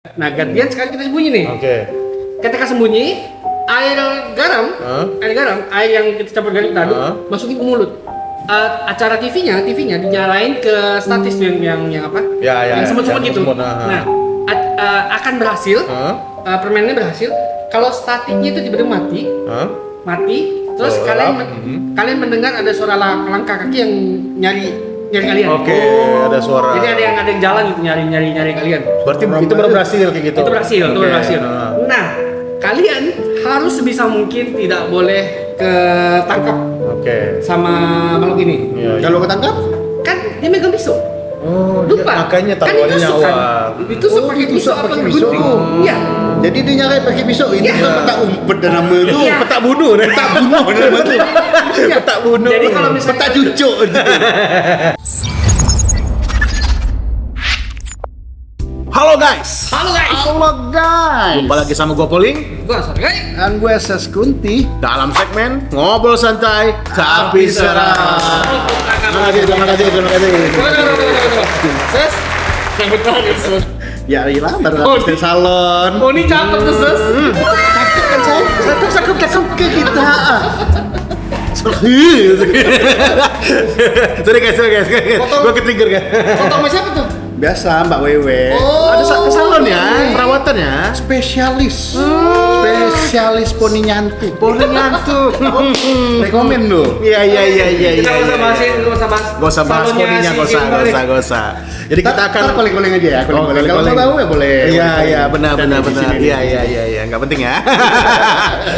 Nah, gantian sekarang kita sembunyi nih. Oke. Ketika sembunyi, air garam, air yang kita campur garam tadi, masukin ke mulut. Acara TV-nya dinyalain ke statis yang apa? Yang semut-semut gitu. Nah, akan berhasil, permainannya berhasil kalau statiknya itu tiba-tiba mati, terus kalian mendengar ada suara langkah kaki yang nyari kalian. Oke, ada suara. Jadi ada yang jalan gitu nyari kalian. Berarti itu baru berhasil kayak gitu. Itu berhasil. Nah, kalian harus sebisa mungkin tidak boleh ketangkap sama makhluk ini. Kalau ketangkap kan dia megang pisau. Oh, lupa. Makanya kan taruhannya kan? Ditusuk pakai pisau apa gunting? Iya. Jadi dia nyari pakai pisau ini bukan petak umpet dan nama itu. Petak bunuh. Petak bunuh dan nama itu. Petak bunuh. Jadi kalau misalnya petak cucuk. Halo guys. Halo guys. Jumpa lagi sama gue Poling. Gua Sargai. Dan gue Ses Kunti. Dalam segmen ngobrol santai tapi seram. Terima kasih. Ses. Sambut lagi, Ses. Ya iyalah baru di salon. Oh, ini cakep tuh, Ses. Cakep kan saya? Cakep ke kita. Sorry guys. Gue ke-trigger kan. Foto sama siapa tuh? Biasa Mbak Wewe. Oh. Ada salon ya, perawatan ya. Spesialis poni nyantuk. Poni nyantuk. Rekomen lo. Iya. Kita nggak usah bahasin, nggak usah bahas. Gak usah bahas poninya, gak usah. Jadi kita akan koleng-koleng aja ya, koleng-koleng. Kalau mau tahu ya boleh. Iya, benar. Iya, nggak penting ya.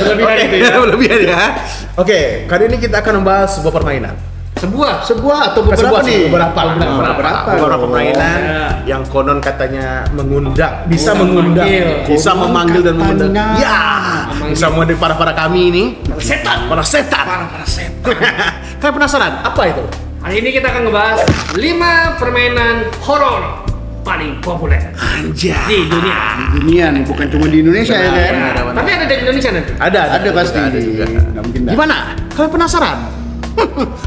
Berlebihan itu ya. Berlebihan ya. Oke, kali ini kita akan membahas sebuah permainan. Sebuah atau beberapa nih? Beberapa permainan yang konon katanya mengundang, bisa mengundang, bisa memanggil dan mengundang. Ya, bisa memanggil para kami ini. Para setan. Kalian penasaran? Apa itu? Hari ini kita akan ngebahas 5 permainan horor paling populer Anjay. di dunia. Dunia nih, bukan cuma di Indonesia ya kan? Tapi ada di Indonesia nanti. Ada pasti. Ada juga. Nggak mungkin dah. Gimana? Kalian penasaran?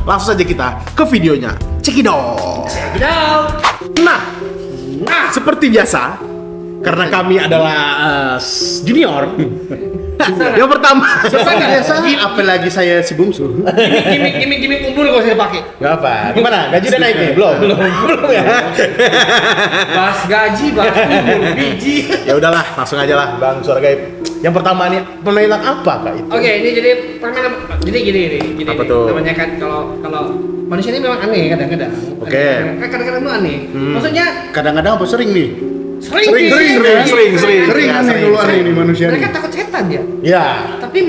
Langsung saja kita ke videonya. Check it out. Check it out. Nah, seperti biasa, karena kami adalah junior. Yang pertama, Biasa, apalagi saya si bungsu. Gimik umur gak usah dipakai. nggak apa. Gimana? Gaji udah naik nih? Belum ya. Bahas gaji, bahas umur, biji. Ya udahlah, langsung aja lah, Bang Suara Gaib. Yang pertama nih, permainan apa kak itu? Oke, ini jadi permainan. Jadi gini. Apa tuh? Namanya kan kalau manusia ini memang aneh kadang-kadang. Oke. Kadang-kadang tuh aneh. Maksudnya Kadang-kadang apa sering nih? sering. Sering aneh dulu aneh nih manusia Mereka nih. takut setan ya. Ya, Tapi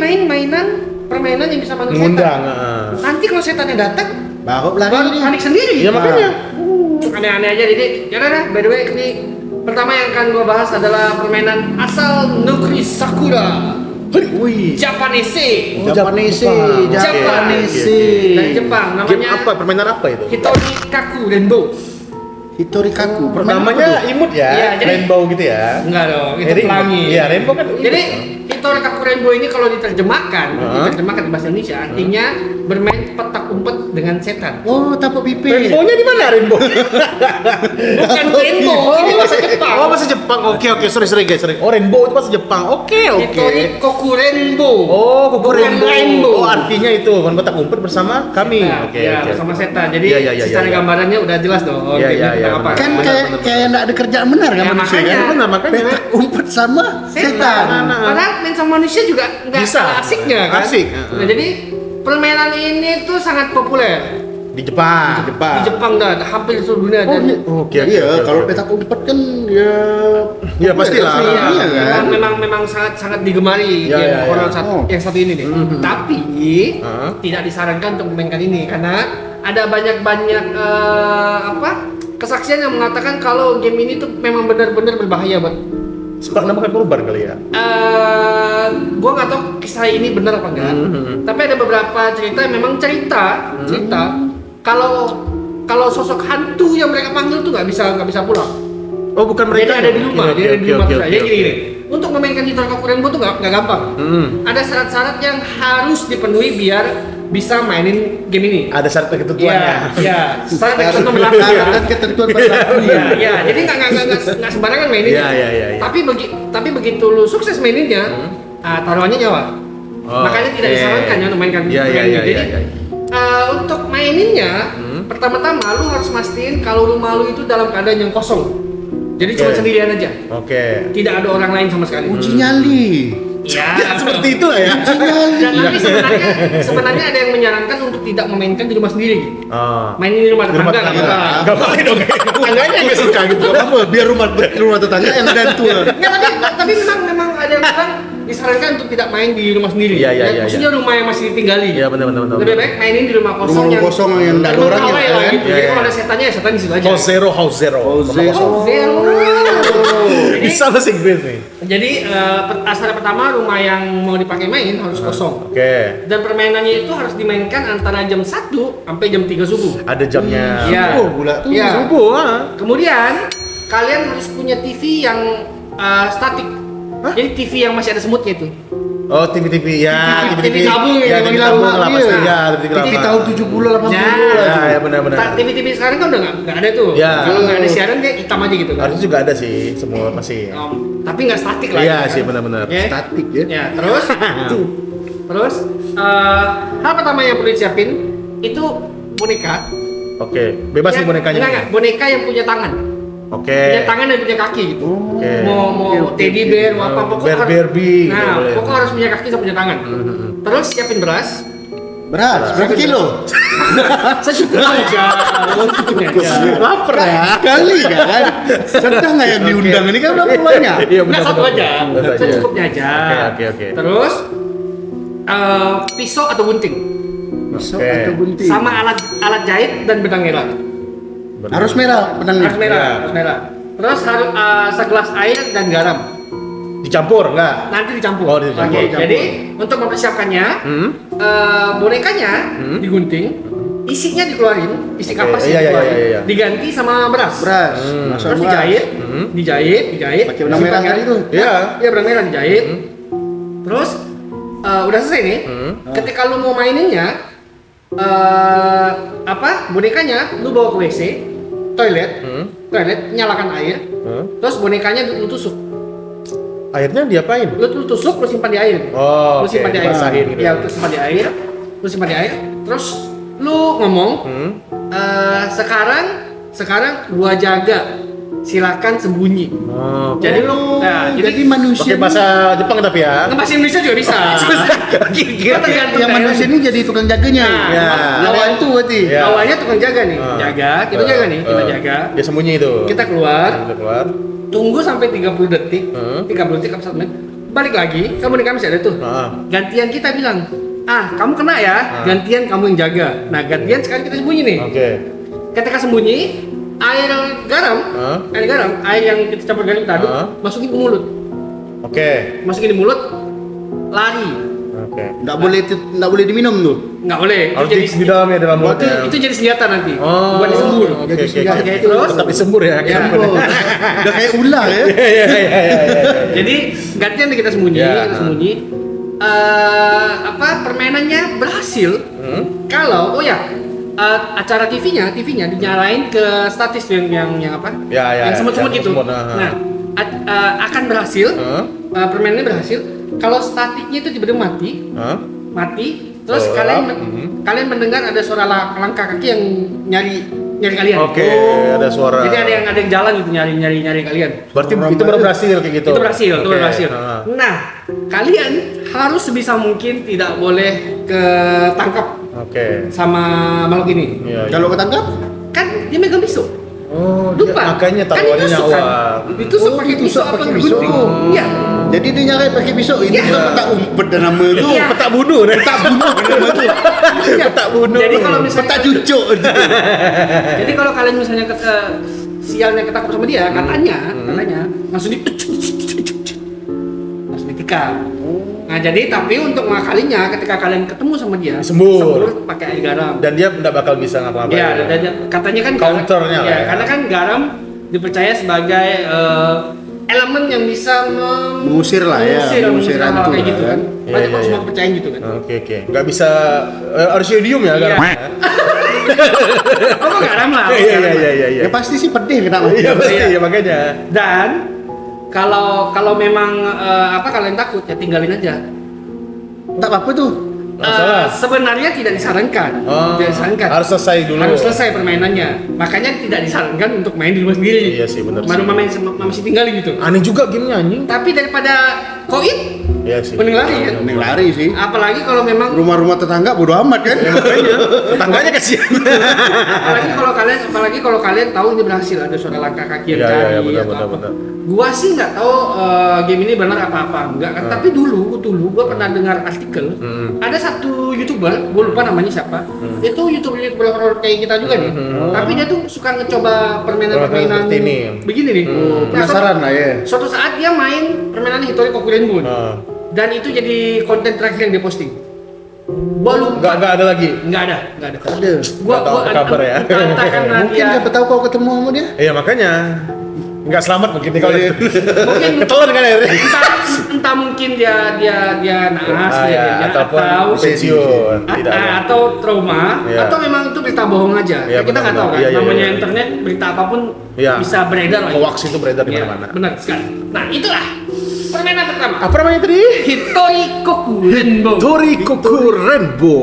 permainan yang bisa manusia mengundang. setan. Nanti kalau setannya datang, Baru baru lari nih. panik sendiri. Ya makanya. Aneh-aneh aja. Jadi yaudah dah. By the way, ini pertama yang akan gua bahas adalah permainan asal negeri Sakura. Wih. Japanese. Japanese. Dari Jepang. Game Namanya apa? Permainan apa itu? Hitori Kaku Rainbow. Hitorikaku. Namanya imut ya, Iya, jadi- rainbow gitu ya. Enggak dong, itu Jadi, pelangi. Iya, rainbow kan. Jadi Hitori Kaku Rainbow ini kalau diterjemahkan di bahasa Indonesia artinya bermain petak umpet dengan setan. Oh, tapak pipi. Rainbow-nya di mana rainbow? Bukan rainbow, ini bahasa Jepang. Oh, bahasa Jepang. Oke, sorry guys. Oh, rainbow itu bahasa Jepang. Oke. Hitori Koku Rainbow. Oh, kuku Bukan rainbow. Oh, artinya itu kotak umpet bersama kami. Nah, Oke. ya, bersama setan. Jadi Iya, secara gambarannya udah jelas dong. Iya, gamenya iya, tentang iya, apa. Kan benar. kayak nggak ada kerjaan benar kan Ya, manusia makanya. kan? Benar, makanya. Petak umpet sama setan. Padahal main sama manusia juga nggak Bisa. asiknya kan. Asik. Nah, jadi permainan ini tuh sangat populer Di Jepang. di Jepang dan hampir seluruh dunia dan Oke. Iya, kalau petak umpet kan ya. Ya pastilah. Iya, iya, kan? memang sangat digemari Ya, game ya, ya. horor yang satu ini nih. Tapi Hah? tidak disarankan untuk memainkan ini karena ada banyak kesaksian yang mengatakan kalau game ini tuh memang benar-benar berbahaya buat. Sebab namakan korban kali ya. Gua nggak tahu kisah ini benar apa enggak. Tapi ada beberapa cerita yang memang cerita kalau sosok hantu yang mereka panggil tuh nggak bisa pulang. Oh, bukan Jadi mereka. ada di rumah, dia ada di rumah terus. Jadi gini. untuk memainkan Hitoraku Rainbow tuh nggak gampang. Ada syarat-syarat yang harus dipenuhi biar bisa mainin game ini. Ada syarat ketentuannya. Iya. Syarat ketentuan berlaku. Dan ketentuan berlaku. Iya. Jadi nggak sembarangan maininnya. Iya. Tapi begitu lu sukses maininnya, taruhannya nyawa. Makanya tidak disarankan ya untuk mainkan. Jadi untuk maininnya, pertama-tama lu harus mastiin kalau rumah lu itu dalam keadaan yang kosong. Jadi cuma sendirian aja. Tidak ada orang lain sama sekali. Uji nyali. Ya, seperti itu lah ya. Dan tapi sebenarnya ada yang menyarankan untuk tidak memainkan di rumah sendiri. Mainin di rumah tetangga nggak apa-apa. Gak boleh dong. Tetangganya nggak suka gitu. Apa? Biar rumah tetangga yang ada tua. Nggak, tapi memang ada yang bilang disarankan untuk tidak main di rumah sendiri. Iya. Maksudnya rumah yang masih ditinggali. Iya benar. Lebih baik mainin di rumah kosong Rumah kosong yang nggak ada orangnya, terawai lah kan? gitu. Jadi kalau ada setannya ya setan di situ aja. House zero. Zero. Bisa bahasa Inggris nih. Jadi syarat pertama rumah yang mau dipakai main harus kosong. Oke. Dan permainannya itu harus dimainkan antara jam 1 sampai jam 3 subuh. Ada jamnya. Iya. Oh, pula tuh. Iya. Subuh. Kemudian kalian harus punya TV yang statik. Jadi TV yang masih ada semutnya itu. Oh, TV ya, TV tabung ya, yang TV lama. tabung lah pasti Iya. ya, TV TV lama. tahun 70 80. Ya, benar. TV sekarang kan udah nggak ada tuh. Ya. Kalau nggak ada siaran dia hitam aja gitu kan. Harusnya juga ada sih, semua masih. Tapi nggak statik lah. Iya kan? sih, benar. Ya. Statik ya. Ya, terus hal pertama yang perlu disiapin itu boneka. Oke, bebas nih bonekanya. Enggak, boneka yang punya tangan. Oke. Punya tangan dan punya kaki gitu. Oke. Mau teddy bear, mau apa pokoknya Barbie. Nah, boleh. pokoknya harus punya kaki sama punya tangan. Terus siapin beras. Beras berapa kilo? Secukupnya aja. Lapar ya. Kali kan? Sedang nggak yang diundang ini kan udah banyak. Iya Nggak, satu aja. Satu aja. Secukupnya aja. Oke. Terus pisau atau gunting. Pisau Oke. atau gunting. Sama alat jahit dan benang merah. Harus merah benangnya. Harus merah. Terus harus segelas air dan garam. Dicampur enggak? Nanti dicampur. Oh, dicampur. Oke, jadi untuk mempersiapkannya, bonekanya digunting, isinya dikeluarin, isi Oke, kapas iya, dikeluarin, iya. diganti sama beras. Beras. Terus dijahit, Pakai benang merah tadi tuh. Iya. Iya, benang merah dijahit. Terus udah selesai nih. Ketika lu mau maininnya, bonekanya lu bawa ke WC, toilet, nyalakan air, terus bonekanya lu tusuk. Akhirnya diapain? Lu tusuk, lu simpan di air. Oh, Lu simpan di air. Basahin gitu. Ya, lu simpan di air. Terus lu ngomong, sekarang gua jaga. Silakan sembunyi. Oh, Jadi lu Jadi manusia pakai bahasa Jepang tapi ya. bahasa Indonesia juga bisa. Kira-kira. Tergantung yang manusia ini jadi tukang jaganya. Nah, ya. Lawan tuh berarti. Ya. awalnya tukang jaga nih. Kita jaga. Dia sembunyi itu. Kita keluar, Tunggu tunggu sampai 30 detik, 30 detik atau 1 menit. Balik lagi, kamu nih masih ada tuh. Gantian kita bilang, kamu kena ya, gantian kamu yang jaga. Nah, gantian sekarang kita sembunyi nih. Oke. Ketika sembunyi, air garam, air yang kita campur garam tadi, masukin ke mulut. Oke. Masukin di mulut, lari. Oke. Nggak boleh diminum tuh. Nggak boleh. Harus di dalam ya, dalam mulutnya. Itu jadi senjata nanti. Oh, buat disembur. oke, Jadi oke, senjata. oke. Terus? Tetap disembur ya. Ya, Udah kayak ular ya. Iya. Jadi gantian kita sembunyi, Ya. Permainannya berhasil. Kalau acara TV-nya dinyalain ke statis yang apa? Ya, yang semut-semut yang gitu. semut, Nah, akan berhasil. Permainannya berhasil kalau statiknya itu tiba-tiba mati. Terus kalian mendengar ada suara langkah kaki yang nyari kalian. Oke, ada suara. Jadi ada yang jalan gitu nyari kalian. Berarti itu baru berhasil kayak gitu. Itu berhasil. Oke. Nah, kalian harus sebisa mungkin tidak boleh ketangkap Oke. sama makhluk ini. Iya. Kalau ketangkap, Kan dia megang pisau. Oh, Lupa. makanya Kan taruhannya ditusuk nyawa. kan? Ditusuk pakai pisau ditusuk apa pakai gunting? pisau. Iya. jadi dia nyari pakai pisau. Ini Iya. kan petak umpet dan nama itu. Iya. Petak bunuh. Petak bunuh dan nama itu. Petak bunuh. Jadi kalau misalnya Petak cucuk. Jadi kalau kalian misalnya sialnya ketangkap sama dia, katanya langsung ditikam. Nah, jadi tapi untuk mengakalinya ketika kalian ketemu sama dia, Sembur. pakai air garam. Dan dia nggak bakal bisa ngapa-ngapain. Iya, dan katanya kan Counternya lah ya. karena kan garam dipercaya sebagai elemen yang bisa Mengusir lah ya, mengusir hal hantu kayak lah gitu kan. kan. Iya, Banyak iya, kok semua iya. kepercayaan gitu kan. Oke. Nggak bisa arsiodium ya garam. Iya. Oh, garam lah. Iya. Ya pasti sih pedih kenapa? Iya pasti Iya. ya makanya. Dan kalau memang kalian takut ya tinggalin aja. Tak apa tuh. Masalah. Sebenarnya tidak disarankan. Tidak disarankan. Harus selesai dulu. Harus selesai permainannya. Makanya tidak disarankan untuk main di rumah sendiri. Iya sih, benar sih. Baru masih tinggalin gitu. Aneh juga gamenya anjing. Tapi daripada koit, Iya sih. mending lari kan. Mending lari sih. Apalagi kalau memang Rumah-rumah tetangga bodo amat kan. Makanya tetangganya kasihan. apalagi kalau kalian tahu ini berhasil ada suara langkah kaki yang Iya, cari benar, atau apa. benar. Gua sih nggak tahu game ini benar apa enggak kan. Tapi dulu gua pernah dengar artikel ada satu YouTuber, gua lupa namanya siapa. Itu YouTuber horor kayak kita juga nih. Tapi dia tuh suka ngecoba permainan Seperti ini. begini nih. Penasaran lah ya. Suatu saat dia main permainan Hitori Kokurenbun. Dan itu jadi konten terakhir yang dia posting. Gua lupa. Nggak ada lagi. Nggak ada. Ada. Nggak tahu apa kabar ya. Entah karena Mungkin dia siapa tahu kau ketemu sama dia. Iya makanya. Nggak selamat mungkin nih kalau mungkin ketelan kan akhirnya. entah mungkin dia naas Ya, ataupun pensiun. Tidak ada. atau trauma Iya. atau memang itu berita bohong aja. Iya, Kita nggak tahu kan. benar-benar. Iya, Namanya iya. internet berita apapun Iya. bisa beredar lah. Hoax itu beredar di Iya, mana-mana. benar sekali. Nah, itulah permainan pertama. Apa namanya tadi? Hitori Kokurenbun. Torikoku Rainbow.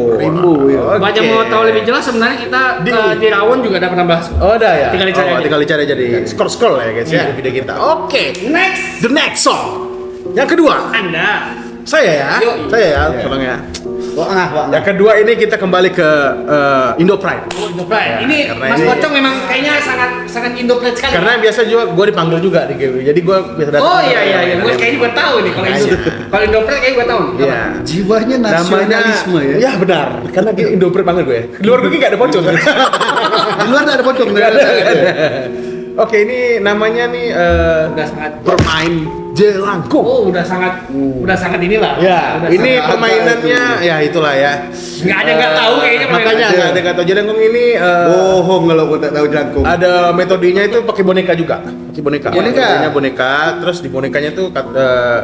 Ya. Baca mau tahu lebih jelas sebenarnya kita di Rawon juga udah pernah bahas. Oh, udah ya. Tinggal dicari aja. Tinggal dicari aja di scroll ya guys ya Iya. di video kita. Oke. Next, The next song. Yang kedua. Anda. Saya ya. Yoi. Saya ya, tolong ya. Wah. Yang kedua ini kita kembali ke Indo Pride. Oh, Indo Pride. Ya, Ini karena Mas ini- Pocong memang kayaknya sangat Indo Pride sekali. Karena biasa juga gue dipanggil juga di GW. Jadi gue biasa datang. Oh iya. Gue kayaknya gue tahu nih kalau Indo. Kalau Indo Pride kayaknya gue tahu. nih. Iya. Jiwanya Namanya nasionalisme ya. Ya benar. Karena dia Indo Pride banget gue. Di luar negeri nggak ada pocong. Di luar tak ada pocong. Oke, ini namanya nih Udah sangat. bermain jelangkung. Oh, udah sangat inilah. Ya, Udah ini sangat- permainannya ya itulah ya. nggak ada nggak tahu kayaknya Makanya permainannya. nggak ada nggak tahu jelangkung ini Bohong kalau kau tak tahu jangkung. ada metodenya itu pakai boneka juga. Pakai boneka. Boneka? Metodenya boneka, terus di bonekanya tuh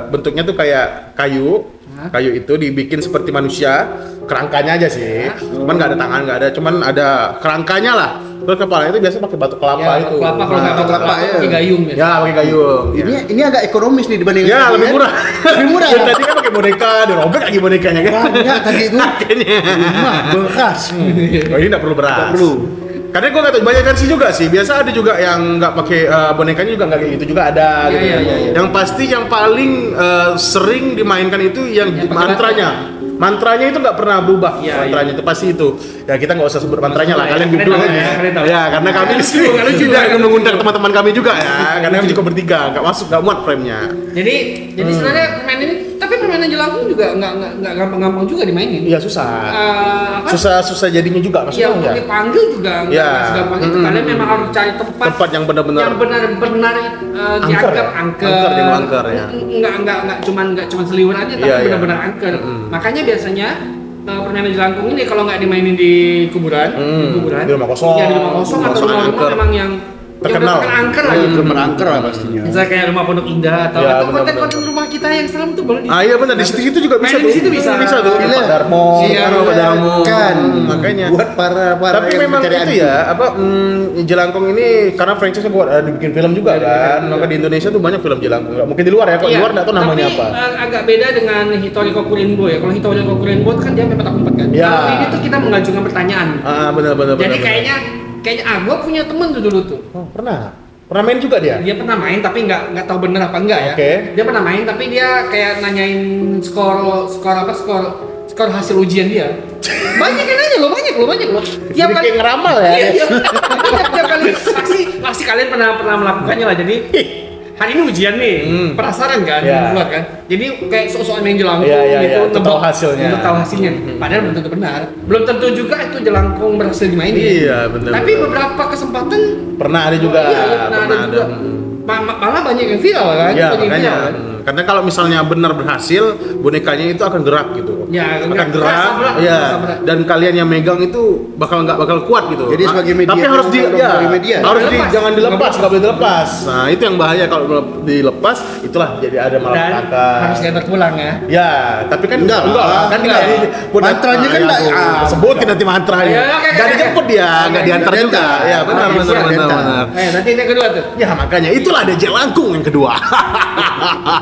bentuknya tuh kayak kayu. Kayu itu dibikin seperti manusia, kerangkanya aja sih. Cuman nggak ada tangan, nggak ada, cuman ada kerangkanya lah. Terus kepalanya itu biasa pakai batu kelapa Ya, itu. kelapa kalau nggak Batu batu kelapa kelapa, ya. pakai gayung ya. Ya, pakai gayung. Ini agak ekonomis nih dibanding Ya, tadi, lebih kan? murah. Lebih murah. Yang tadi kan pakai boneka, dirobek lagi bonekanya kan. Banyak tadi itu. Rumah bekas. Oh, ini nggak perlu beras. Nggak perlu. Karena gue nggak tahu banyak versi juga sih. Biasa ada juga yang nggak pakai bonekanya juga nggak kayak gitu juga ada. Iya, gitu. iya. Yang pasti yang paling sering dimainkan itu yang Yang pakai mantranya. Mantranya itu nggak pernah berubah. Iya, Mantranya itu pasti itu. Ya kita nggak usah sebut mantranya lah. Iya, Kalian kalian google tahu aja. ya, kalian tahu. Ya karena kami di sini Nggak lucu, tidak nggak lucu. mengundang teman-teman kami juga ya. Karena kami cukup bertiga, nggak masuk, nggak muat frame-nya. Jadi sebenarnya permainan ini, tapi permainan jelangkung juga nggak gampang-gampang juga dimainin. Iya susah. Apa? Susah jadinya juga Iya, maksudnya. untuk ya. dipanggil juga nggak Ya. segampang itu. Kalian memang harus cari tempat yang benar-benar yang benar-benar Angker dianggap ya? angker. Angker, dia angker ya. Nggak cuman seliwer aja, tapi Iya, iya. benar-benar angker. Makanya biasanya permainan jelangkung ini kalau nggak dimainin di kuburan, di rumah kosong. ya di rumah kosong atau Rumah rumah-rumah angker. memang yang Terkenal. udah angker lah gitu. Merangker lah pastinya. Misalnya kayak rumah Pondok Indah atau Ya, konten-konten rumah kita yang serem tuh boleh di. Ah iya benar di situ juga bisa Main di situ bisa. bisa tuh. Iya. Pak Darmo, Iya, Pak Darmo. Kan Makanya. buat para Tapi yang memang mencari itu anjing. ya apa jelangkung ini karena franchise-nya buat dibikin film juga kan. Maka di Indonesia tuh banyak film jelangkung. Nggak mungkin di luar ya. Kalau di luar nggak tahu namanya tapi, apa. Agak beda dengan Hitori Kokurenbo ya. Kalau Hitori Kokurenbo kan dia petak-umpet kan. Ya. Kalau ini tuh kita mengajukan pertanyaan. Benar. Jadi kayaknya gue punya temen tuh dulu tuh. Oh, pernah main juga dia. Dia pernah main tapi nggak tahu bener apa enggak ya. Oke. Dia pernah main tapi dia kayak nanyain skor hasil ujian dia. Banyak kan aja loh, banyak loh. Jadi kayak ngeramal ya. Iya. Tiap kali pasti kalian pernah melakukannya lah. Jadi hari ini ujian nih, penasaran kan, Iya. keluar kan. Jadi kayak sok-sokan main jelangkung Iya, gitu, untuk tahu hasilnya. Untuk tahu hasilnya. Padahal belum tentu benar. Belum tentu juga itu jelangkung berhasil dimainin. Iya, benar. Tapi beberapa kesempatan Pernah ada juga. Iya, pernah ada juga. malah banyak yang viral kan? Ya, Banyak yang makanya. viral, kan? Karena kalau misalnya benar berhasil, bonekanya itu akan gerak gitu. Ya, akan gerak. Rasa berat, ya. rasa berat. Dan kalian yang megang itu nggak bakal kuat gitu. Jadi sebagai media tapi harus itu sebagai media. harus Dilepas. jangan dilepas, Nggak nggak boleh dilepas. Nah, itu yang bahaya kalau dilepas, itulah jadi ada Dan malapetaka. harus diantar pulang ya. Ya, tapi kan Enggak lah. kan tinggal di Mantranya kan nggak- sebutin nanti mantranya. Ya, oke, Nggak oke. dijemput dia, nggak diantar Nggak juga. diantar. Ya, benar Oke, benar siap, benar diantar. benar. Nanti yang kedua tuh. Ya makanya itulah ada jelangkung yang kedua.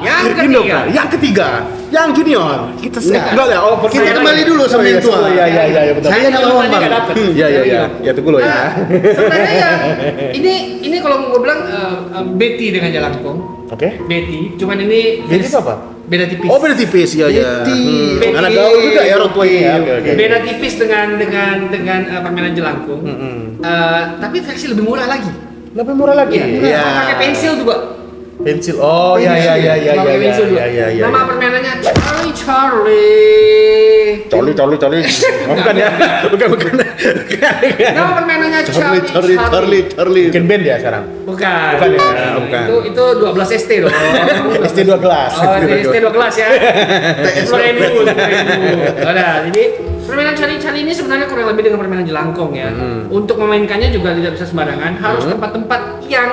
Yang ketiga. Indopra. Yang ketiga, yang junior. Kita enggak ya. Oh, Kita kembali dulu sama yang tua. Iya betul. Saya nak lawan Tadi bang. nggak dapet. Iya. Ya tunggu lo ya. Sebenarnya yang ini kalau gue bilang Betty dengan jelangkung. Oke. Betty, cuman ini Jadi itu apa? beda tipis. Oh, beda tipis ya ya. Betty. Anak gaul juga ya orang tuanya ya. Oke. Beda tipis dengan permainan jelangkung. Tapi versi lebih murah lagi. Lebih murah lagi. Iya. Pakai pensil juga. Pensil. Oh, iya. Pakai pensil juga. Iya. Nama permainannya Charlie. Charlie. Oh, bukan ya. Bukan. Nama permainannya Charlie. Mungkin band ya sekarang. Bukan. Bukan ya, bukan. Itu 12 ST dong. ST 2 kelas. Oh, ST 2 kelas ya. 10.000. Udah, jadi permainan Charlie ini sebenarnya kurang lebih dengan permainan jelangkung ya. Untuk memainkannya juga tidak bisa sembarangan, harus tempat-tempat yang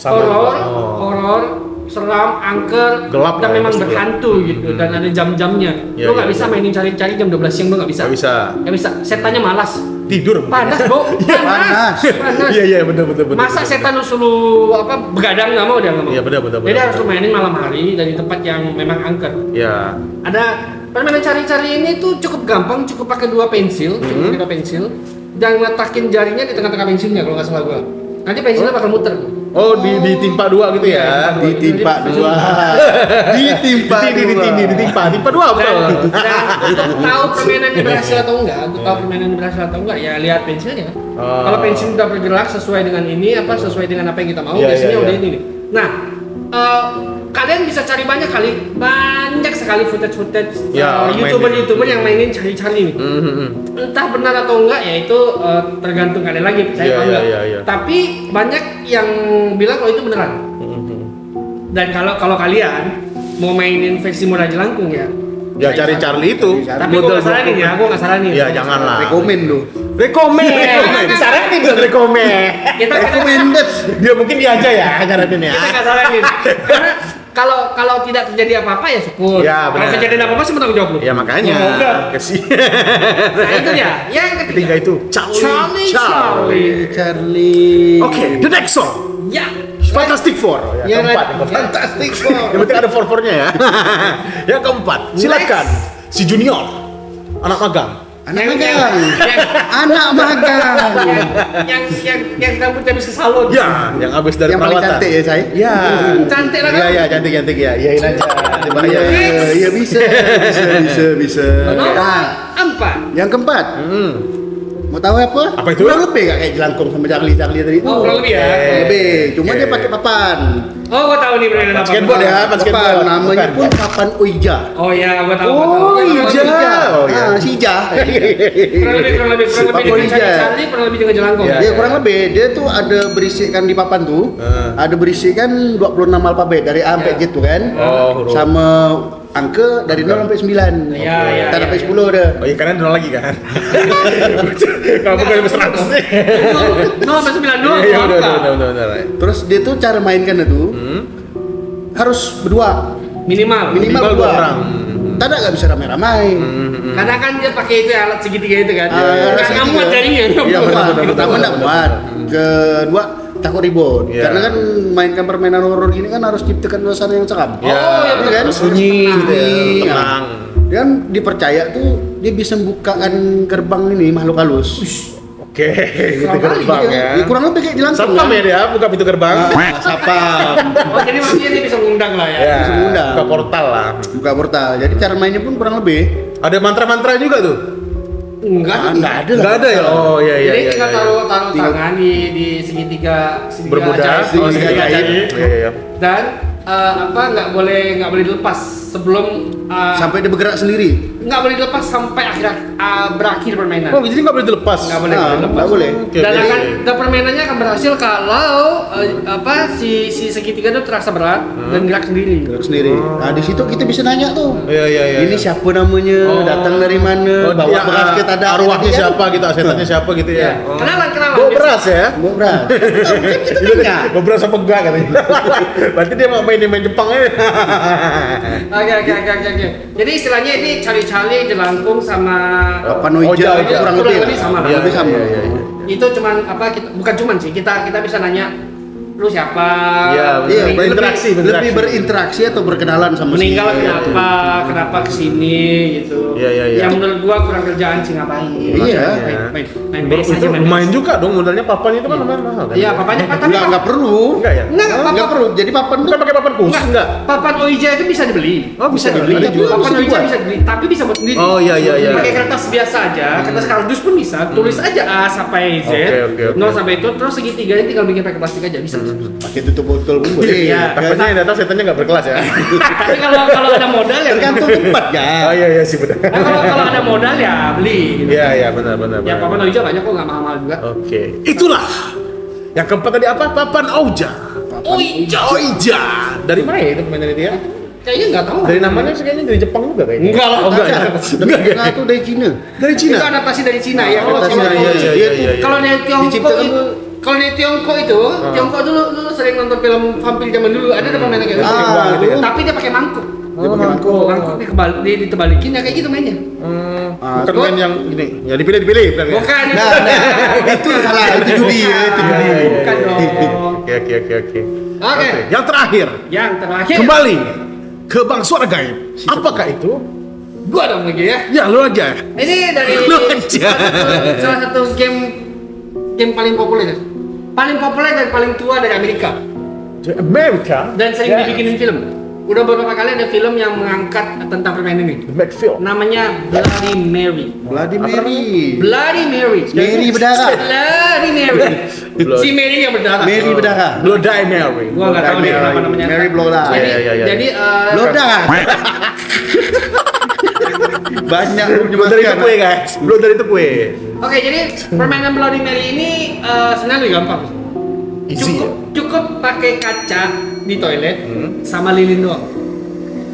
horor, seram, angker, Gelap dan lah, memang pasti berhantu gitu dan ada jam-jamnya. Ya, Lo nggak ya, bisa ya. mainin cari-cari jam 12 siang, lo nggak bisa. Nggak bisa. Setannya malas. Tidur. Panas, Bro. Panas. Iya, betul. Masa setan lu suruh begadang nggak mau, dia nggak mau. Iya, benar. Jadi harus lu mainin malam hari dari tempat yang memang angker. Ya. Ada permainan cari-cari ini tuh cukup gampang, cukup pakai dua pensil, dan ngetakin jarinya di tengah-tengah pensilnya kalau nggak salah gua. Nanti pensilnya bakal muter. Oh, ditimpa dua gitu ya. Ditimpa dua. Ditimpa dua betul. Dan untuk tahu permainan ini berhasil atau enggak, ya lihat pensilnya. Kalau pensil udah bergerak sesuai dengan sesuai dengan apa yang kita mau, Iya, biasanya iya, udah iya. ini nih. Nah, kalian bisa cari banyak sekali footage Ya, YouTuber yang mainin cari-cari nih. Entah benar atau enggak ya itu tergantung kalian lagi percaya Iya, atau enggak. iya. Tapi banyak yang bilang kalau itu beneran. Dan kalau kalian mau mainin versi murah jelangkung ya. Ya cari Charlie itu. Tapi gua nggak saranin. Ya janganlah. Rekomen lu. Rekomen. Disaranin dong rekomen. Kita Recommended. Dia mungkin dia aja ya nyaranin ya. kita nggak saranin. Karena kalau tidak terjadi apa-apa ya syukur. Ya, Kalau benar. kejadian apa-apa sih bertanggung jawab lu. Ya makanya. Semoga. Kasih. Nah itu dia. Yang ketiga Ketiga itu Charlie. Oke, the next song. Ya. Fantastic Four. Yang Keempat. Fantastic Four. Yang penting ada four-fournya ya. Yang keempat, silakan. Si Junior, anak magang. Anak magang. Anak magang. Yang rambutnya habis ke salon. Ya, yang habis dari Yang paling perawatan. cantik ya saya. Ya. Cantik lah kan? Iya, cantik ya. Iyain aja. Bahaya. Iya bisa. Nomor Nah, 4. yang keempat. Mau tahu apa? Apa itu? Kurang lebih gak kayak jelangkung sama Charlie tadi itu. Oh, kurang lebih ya? Kurang lebih. Cuma Oke. dia pakai papan. Oh, gua tahu nih permainan apa. Skateboard ya, Papan skateboard. namanya Bukan. pun papan Ouija. Oh iya, gua tahu. Oh, Ouija. Oh, iya. Ah, si Ija. Kurang lebih Papan dengan Ouija. Charlie, kurang lebih dengan jelangkung. Iya. Dia kurang lebih, dia tuh ada berisikan di papan tuh. Ada berisikan 26 alfabet dari A sampai Z tuh kan. Oh, huruf. Sama angka dari 0 sampai 9. Iya, Tak iya, sampai iya. 10 dah. Oh iya, karena 0 lagi kan. Kamu bukan lebih 100 nih. 0 sampai 9 doang. Iya, apa? benar. Terus dia tuh cara mainkan itu harus berdua, Minimal. minimal dua dua orang. Tak ada nggak bisa ramai-ramai. Karena kan dia pakai itu alat segitiga itu kan. Ah, Nggak segitiga. muat jarinya. Iya, benar. Pertama nggak muat, kedua takut ribut. Iya. Karena kan mainkan permainan horor gini kan harus ciptakan suasana yang seram. Ya, iya, betul. kan? sunyi gitu ya, Sunyi. tenang. Dan dipercaya tuh dia bisa membukakan gerbang ini makhluk halus. Oke, gitu Serem kali, gerbang ya. Ya, kurang lebih kayak jelangkung. Satpam ya dia, buka pintu gerbang. Sapam. Oh, jadi maksudnya dia bisa ngundang lah ya. Ya, bisa mengundang. buka portal lah. Buka portal. Jadi cara mainnya pun kurang lebih. Ada mantra-mantra juga tuh. Enggak. Nggak ada lah. Enggak ada ya? Oh iya. Jadi tinggal taruh tangan di segitiga Bermuda. ajaib, Oh, segitiga ajaib. Iya. dan nggak boleh dilepas sebelum Sampai dia bergerak sendiri. nggak boleh dilepas sampai berakhir permainan. Oh, jadi nggak boleh dilepas. Nggak boleh dilepas. Nggak boleh. Oke, Dan jadi- dan permainannya akan berhasil kalau si segitiga itu terasa berat dan gerak sendiri. Bergerak sendiri. Nah, di situ kita bisa nanya tuh. Iya. Ini siapa namanya? Datang dari mana? Oh, Bawa beras kita ada. arwahnya siapa gitu, setannya siapa gitu ya. Ya. Kenalan. Bawa beras ya. Bawa beras. Kan kita tanya. Bawa beras apa enggak katanya. Berarti dia mau main Jepang ya. Oke. Jadi istilahnya ini cari-cari jelangkung sama Papan Oja Oja. kurang Kurang lebih lebih sama lah. Iya, Lebih sama. iya. itu cuman bukan cuman sih kita bisa nanya lu siapa, Iya, Iya, berinteraksi, lebih berinteraksi atau berkenalan sama meninggal si- kenapa kesini gitu. Iya. Yang menurut gua kurang kerjaan sih ngapain. Iya. Main PS aja, Itu main lumayan PS. juga dong modalnya papan itu kan lumayan mahal kan. Iya, papanya tapi Nggak perlu. Enggak ya? Nggak perlu. Jadi papan tuh Bukan pakai papan khusus enggak? papan Oija itu bisa dibeli. Oh, bisa dibeli. Ada juga. Papan Bisa Oija dibuat. bisa dibeli, tapi bisa buat sendiri. Oh, iya. Pakai kertas biasa aja, kertas kardus pun bisa. Tulis aja A sampai Z, Oke. 0 sampai itu, terus segitiganya tinggal bikin pakai plastik aja bisa. pakai tutup botol pun boleh. Iya. Takutnya yang datang setannya nggak berkelas ya. Tapi kalau ada modal ya Tergantung tempat ya. Oh iya sih benar. Nah, kalau ada modal ya beli gitu. Iya benar. Ya papan Oija banyak kok nggak mahal-mahal juga. Oke. Itulah. Yang keempat tadi apa? Papan Oja. Oija. Dari mana ya itu permainan itu ya? Kayaknya nggak tahu. Dari namanya sih kayaknya dari Jepang juga kayaknya. Enggak lah. Oh, enggak ya. Enggak ya. Nah, itu dari Cina. Dari Cina. Itu adaptasi dari Cina ya. Kalau Adaptasi kalau- dari Cina. Iya. Kalau dari Tiongkok Diciptakan itu, kalau dari Tiongkok itu, Tiongkok dulu lu sering nonton film vampir zaman dulu, ada permainan kayak gitu. Ah, Gitu ya. dulu. Tapi dia pakai mangkuk. Dia pakai mangkuk. Mangkuk ditebalikin ya kayak gitu mainnya. Bukan main yang ini. Ya dipilih bukan ya? Bukan. Nah, itu salah. Itu judi ya. Itu judi. Bukan dong. Oke. Oke. Yang terakhir. Yang terakhir. Kembali ke Bang Suara Gaib. Apakah itu? Gua dong lagi ya. Ya lu aja. Ini dari Lu aja. salah satu game paling populer. Paling populer dan paling tua dari Amerika. Amerika. Dan sering Ya. dibikinin film. Udah beberapa kali ada film yang mengangkat tentang permainan ini. The Macfield. Namanya Bloody Mary. Bloody Mary. Bloody Mary. Mary berdarah. Bloody Mary. Si Mary yang berdarah. Mary berdarah. Bloody Mary. Gua nggak tahu nih apa namanya. Mary Bloda. Jadi, Iya. jadi Bloda. Banyak Belum dari itu kue guys. Belum dari itu kue. Oke, jadi permainan Bloody Mary ini sebenarnya lebih gampang. Easy ya? Cukup pakai kaca di toilet sama lilin doang.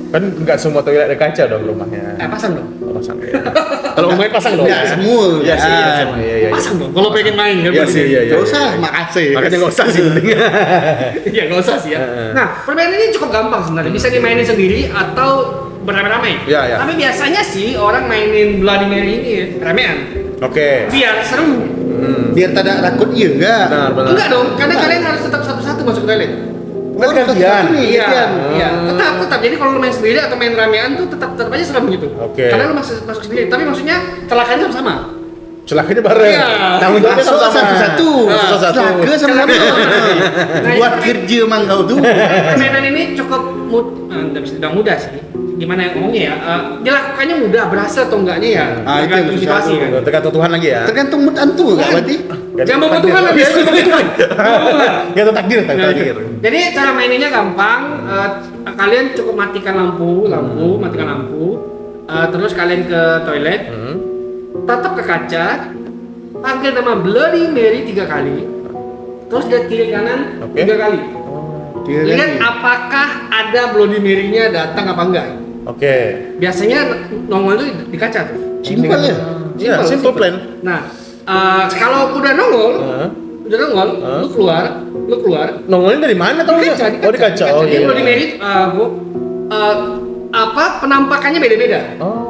Kan nggak semua toilet ada kaca dong rumahnya. Pasang dong. Pasang ya. Kalau mau main pasang dong. Nggak semua. Iya sih. Iya. Pasang dong. Kalau pengen main kan. Iya sih. Gak usah, makasih. Makanya nggak usah sih penting. Iya, nggak usah sih ya. Nah, permainan ini cukup gampang sebenarnya. Bisa dimainin sendiri atau beramai-ramai. Iya. Tapi biasanya sih orang mainin Bloody Mary ini ramean. Oke. Biar seru. Biar tak takut iya enggak? Benar. Enggak dong, karena kalian harus tetap satu-satu masuk ke toilet. Kan gantian. Iya. Tetap. Jadi kalau lu main sendiri atau main ramean tuh tetap aja serem gitu. Oke. Karena lu masuk sendiri. Tapi maksudnya celakanya sama-sama. Celakanya bareng. Iya. Tanggung jawabnya Masuk sama-sama. satu-satu. Satu-satu. Celaka sama-sama. Buat kerja emang kau tuh. Permainan ini cukup nggak bisa dibilang mudah sih. Gimana yang ngomongnya ya? Dilakukannya mudah, berhasil atau enggaknya ya? Ah, itu yang Tergantung susah situasi tuh. kan. Tergantung Tuhan lagi ya. Tergantung mood antu enggak berarti? Jangan bawa Tuhan lagi. Gantung takdir. Jadi cara mainnya gampang. Kalian cukup matikan matikan lampu. Terus kalian ke toilet, tatap ke kaca, panggil nama Bloody Mary 3 kali. Terus lihat kiri kanan Oke. 3 kali. Lihat apakah ada Bloody Mary-nya datang apa enggak. Oke. Biasanya nongol itu di kaca tuh. Simpel ya. Iya, simple plan. Nah, kalau udah nongol, lu keluar. Nongolnya dari mana tau Di nggak? kaca. Oh di kaca. Oh Jadi iya. Bloody Mary, penampakannya beda-beda.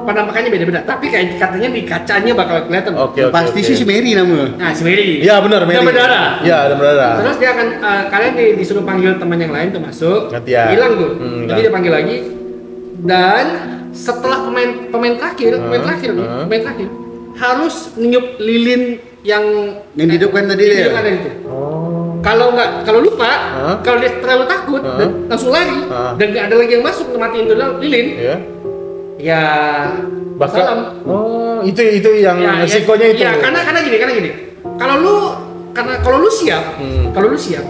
Penampakannya beda-beda. Tapi kayak katanya di kacanya bakal kelihatan. Oke. Pasti sih si Mary namanya. Nah, si Mary. Iya benar. Udah berdarah. Iya udah berdarah. Terus dia akan kalian disuruh panggil teman yang lain tuh masuk. Gantian. Hilang tuh. Hilang. Jadi dia panggil lagi. Dan setelah pemain terakhir harus niup lilin yang dihidupkan tadi dia. dihidupkan tadi itu. Kalau lupa, kalau dia terlalu takut dan langsung lari dan nggak ada lagi yang masuk matiin dulu lilin, Iya. ya Bakal. salam. Oh itu yang resikonya itu. Ya, karena gini. Kalau lu karena kalau lu siap, kalau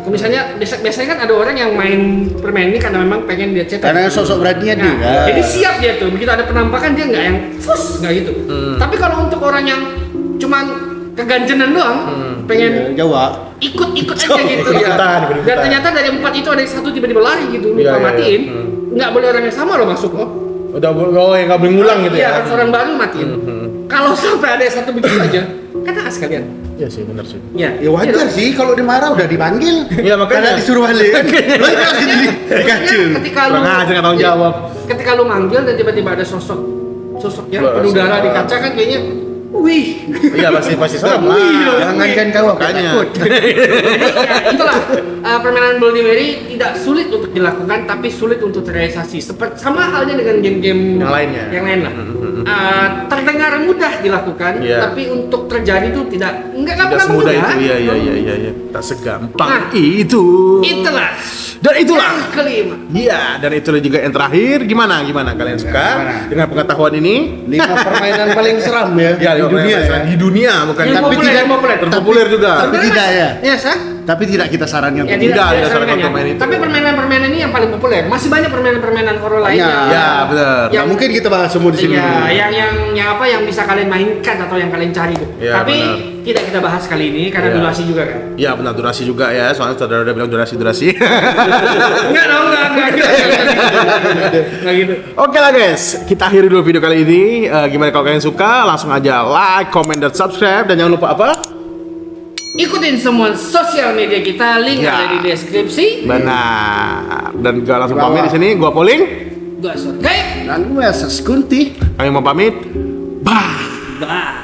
misalnya biasanya kan ada orang yang main permainan ini karena memang pengen dia cetak. Karena sosok beraninya dia. Jadi siap dia tuh, begitu ada penampakan dia nggak yang nggak gitu. Tapi kalau untuk orang yang cuman keganjenan doang, pengen Jawa. ikut aja gitu ya. Dan ternyata dari 4 itu ada yang 1 tiba-tiba lari gitu, lupa matiin. Nggak boleh orang yang sama lo masuk loh. Udah yang nggak boleh ngulang gitu ya. Iya, harus orang baru matiin. Kalau sampai ada yang 1 begitu aja, kan naas kalian. Iya sih, benar sih. Ya Wajar sih kalau dimarah udah dipanggil. Iya, makanya. Karena disuruh balik. Kacau. Ketika lu Kurang ajar nggak tanggung jawab. Ketika lu manggil dan tiba-tiba ada sosok yang penuh darah di kaca kan kayaknya, wih. Iya pasti serem lah. Jangankan kau takut. Jadi ya, itulah permainan Bloody Mary tidak sulit untuk dilakukan tapi sulit untuk terrealisasi. Sama halnya dengan game-game Yang lainnya. Yang lain lah. Terdengar mudah dilakukan, tapi untuk terjadi itu nggak semudah mudah. itu. Iya. Tak segampang itu. Itulah. Dan itulah. Yang kelima. Iya, dan itulah juga yang terakhir. Gimana kalian suka dengan pengetahuan ini? 5 permainan paling seram ya. Ya, di dunia ya. Di dunia bukan. Yang Tapi populer, tidak yang populer. Terpopuler juga. Tapi tidak ya. Iya, sah? Tapi tidak kita sarankan Ya, untuk tidak sarankan sarankan ya. pemain itu. Tapi permainan-permainan ini yang paling populer. Masih banyak permainan-permainan horor lainnya. Ya, benar. Nggak mungkin kita bahas semua di sini. Iya, yang apa yang bisa kalian mainkan atau yang kalian cari tuh. Ya, tapi benar. tidak kita bahas kali ini karena Ya. durasi juga kan. Iya benar, durasi juga ya. Soalnya saudara udah bilang durasi. Enggak dong, enggak gitu. Oke lah guys, kita akhiri dulu video kali ini. Gimana kalau kalian suka, langsung aja like, comment, dan subscribe. Dan jangan lupa apa? Ikutin semua sosial media kita, link Ya. ada di deskripsi. Benar. Dan gua langsung pamit di sini. Gua Poling. Gua Sorgai. Dan gue Saskunti. Kami mau pamit. Bye. Bye.